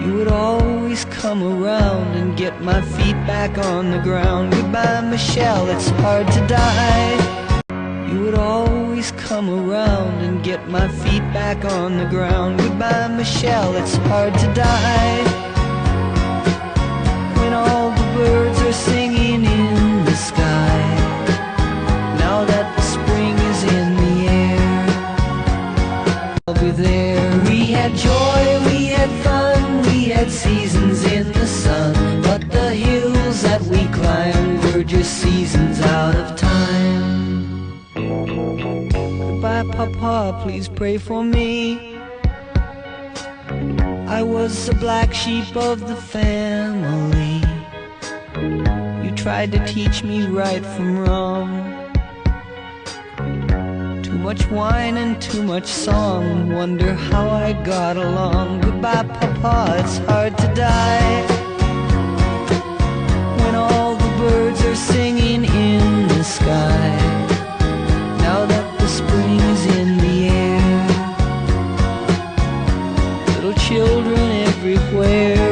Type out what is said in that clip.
You would always come around and get my feet back on the ground. Goodbye, Michelle, it's hard to die. You would always come around and get my feet back on the ground. Goodbye, Michelle, it's hard to die. When all the birds are singing in the sky, now that the spring is in the air, I'll be there. We had joy, we had fun, we had seasons in the sun, but the hills that we climbed were just seasons out of time. Goodbye, Papa, please pray for me. I was the black sheep of the family. You tried to teach me right from wrong. Too much wine and too much song, wonder how I got along. Goodbye, Papa, it's hard to die. When all the birds are singing in the sky, now that the spring is in the air, little children everywhere